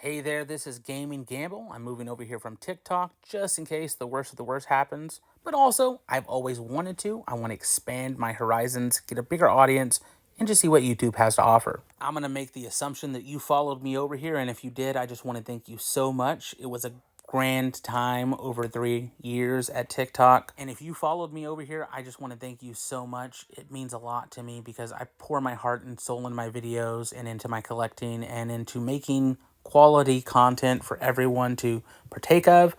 Hey there, this is Gaming Gamble. I'm moving over here from TikTok just in case the worst of the worst happens. But also, I've always wanted to. I want to expand my horizons, get a bigger audience, and just see what YouTube has to offer. I'm going to make the assumption that you followed me over here, and if you did, I just want to thank you so much. It was a grand time over 3 years at TikTok. And if you followed me over here, I just want to thank you so much. It means a lot to me because I pour my heart and soul in my videos and into my collecting and into making quality content for everyone to partake of.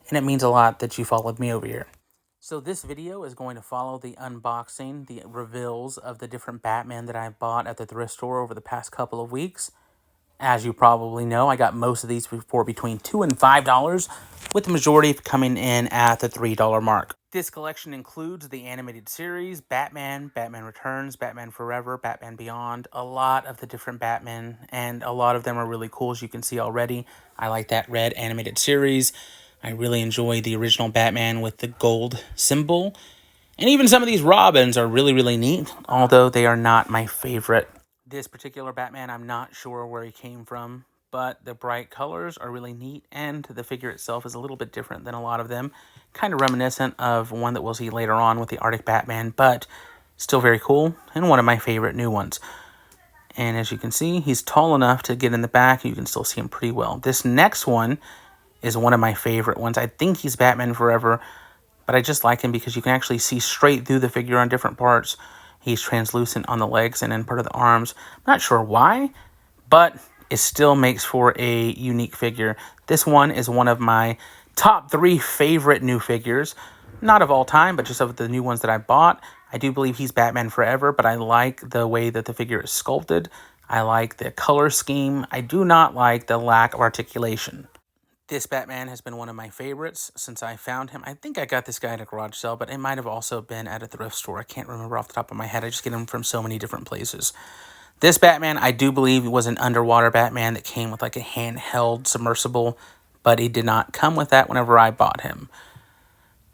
And it means a lot that you followed me over here. So this video is going to follow the unboxing, the reveals of the different Batman that I bought at the thrift store over the past couple of weeks. As you probably know, I got most of these for between $2 and $5, with the majority coming in at the $3 mark. This collection includes the animated series, Batman, Batman Returns, Batman Forever, Batman Beyond, a lot of the different Batman, and a lot of them are really cool, as you can see already. I like that red animated series. I really enjoy the original Batman with the gold symbol. And even some of these Robins are really, really neat, although they are not my favorite. This particular Batman, I'm not sure where he came from, but the bright colors are really neat, and the figure itself is a little bit different than a lot of them. Kind of reminiscent of one that we'll see later on with the Arctic Batman, but still very cool, and one of my favorite new ones. And as you can see, he's tall enough to get in the back. You can still see him pretty well. This next one is one of my favorite ones. I think he's Batman Forever, but I just like him because you can actually see straight through the figure on different parts. He's translucent on the legs and in part of the arms. I'm not sure why, but it still makes for a unique figure. This one is one of my top 3 favorite new figures. Not of all time, but just of the new ones that I bought. I do believe he's Batman Forever, but I like the way that the figure is sculpted. I like the color scheme. I do not like the lack of articulation. This Batman has been one of my favorites since I found him. I think I got this guy at a garage sale, but it might have also been at a thrift store. I can't remember off the top of my head. I just get him from so many different places. This Batman, I do believe, was an underwater Batman that came with like a handheld submersible, but he did not come with that whenever I bought him,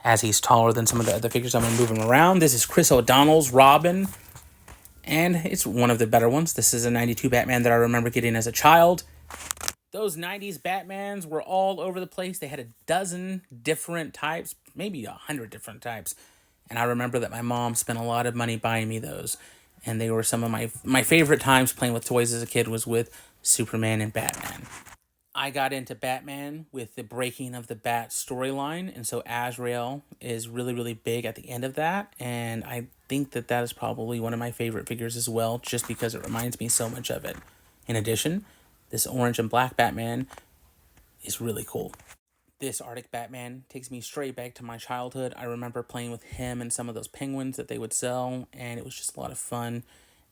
as he's taller than some of the other figures I'm going to move him around. This is Chris O'Donnell's Robin, and it's one of the better ones. This is a 92 Batman that I remember getting as a child. Those 90s Batmans were all over the place. They had a dozen different types, maybe 100 different types. And I remember that my mom spent a lot of money buying me those. And they were some of my favorite times playing with toys as a kid was with Superman and Batman. I got into Batman with the breaking of the Bat storyline. And so Azrael is really, really big at the end of that. And I think that that is probably one of my favorite figures as well, just because it reminds me so much of it. In addition, this orange and black Batman is really cool. This Arctic Batman takes me straight back to my childhood. I remember playing with him and some of those penguins that they would sell, and it was just a lot of fun.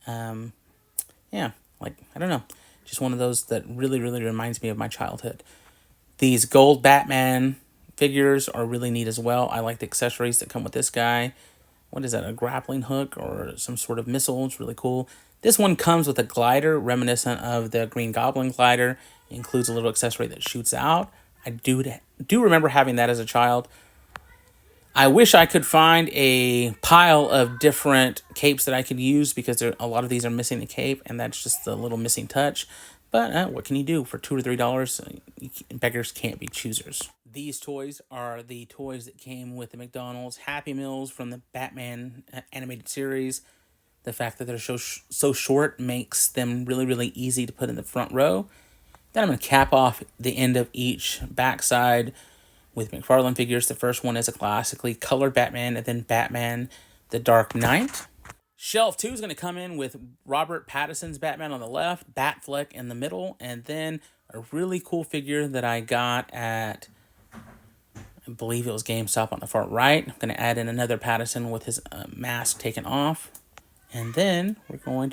Yeah, like, I don't know. Just one of those that really, really reminds me of my childhood. These gold Batman figures are really neat as well. I like the accessories that come with this guy. What is that, a grappling hook or some sort of missile? It's really cool. This one comes with a glider reminiscent of the Green Goblin glider. It includes a little accessory that shoots out. I do remember having that as a child. I wish I could find a pile of different capes that I could use, because a lot of these are missing a cape, and that's just a little missing touch. But what can you do? For $2 or $3, beggars can't be choosers. These toys are the toys that came with the McDonald's Happy Meals from the Batman animated series. The fact that they're so short makes them really, really easy to put in the front row. Then I'm going to cap off the end of each backside with McFarlane figures. The first one is a classically colored Batman, and then Batman the Dark Knight. Shelf 2 is going to come in with Robert Pattinson's Batman on the left, Batfleck in the middle, and then a really cool figure that I got at, I believe it was GameStop, on the far right. I'm going to add in another Pattinson with his mask taken off. And then we're going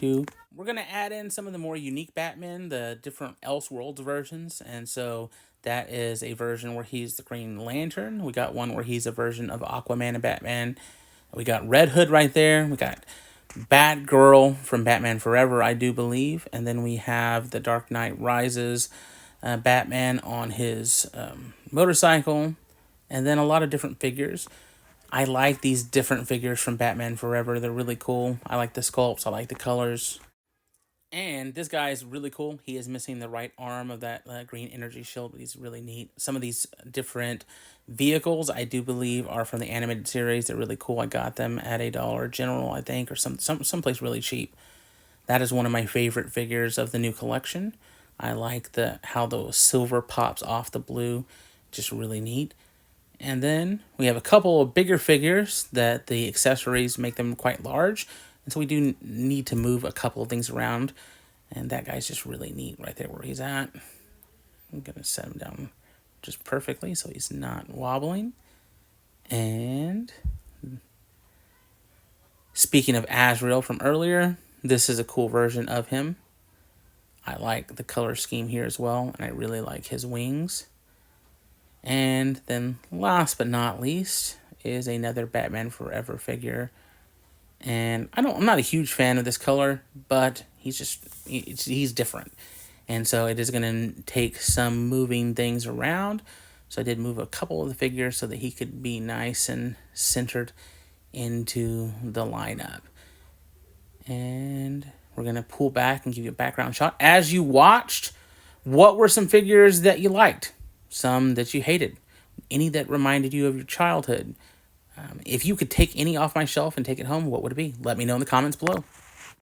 to add in some of the more unique Batman, the different Elseworlds versions. And so that is a version where he's the Green Lantern. We got one where he's a version of Aquaman and Batman. We got Red Hood right there. We got Batgirl from Batman Forever, I do believe. And then we have the Dark Knight Rises Batman on his motorcycle. And then a lot of different figures. I like these different figures from Batman Forever. They're really cool. I like the sculpts. I like the colors. And this guy is really cool. He is missing the right arm of that green energy shield, but he's really neat. Some of these different vehicles, I do believe, are from the animated series. They're really cool. I got them at a Dollar General, I think, or someplace really cheap. That is one of my favorite figures of the new collection. I like the how the silver pops off the blue, just really neat. And then we have a couple of bigger figures that the accessories make them quite large. And so we do need to move a couple of things around. And that guy's just really neat right there where he's at. I'm going to set him down just perfectly so he's not wobbling. And speaking of Azrael from earlier, this is a cool version of him. I like the color scheme here as well, and I really like his wings. And then last but not least is another Batman Forever figure. And I'm not a huge fan of this color, but he's different. And so it is going to take some moving things around. So I did move a couple of the figures so that he could be nice and centered into the lineup. And we're going to pull back and give you a background shot. As you watched, what were some figures that you liked? Some that you hated? Any that reminded you of your childhood? If you could take any off my shelf and take it home, what would it be? Let me know in the comments below.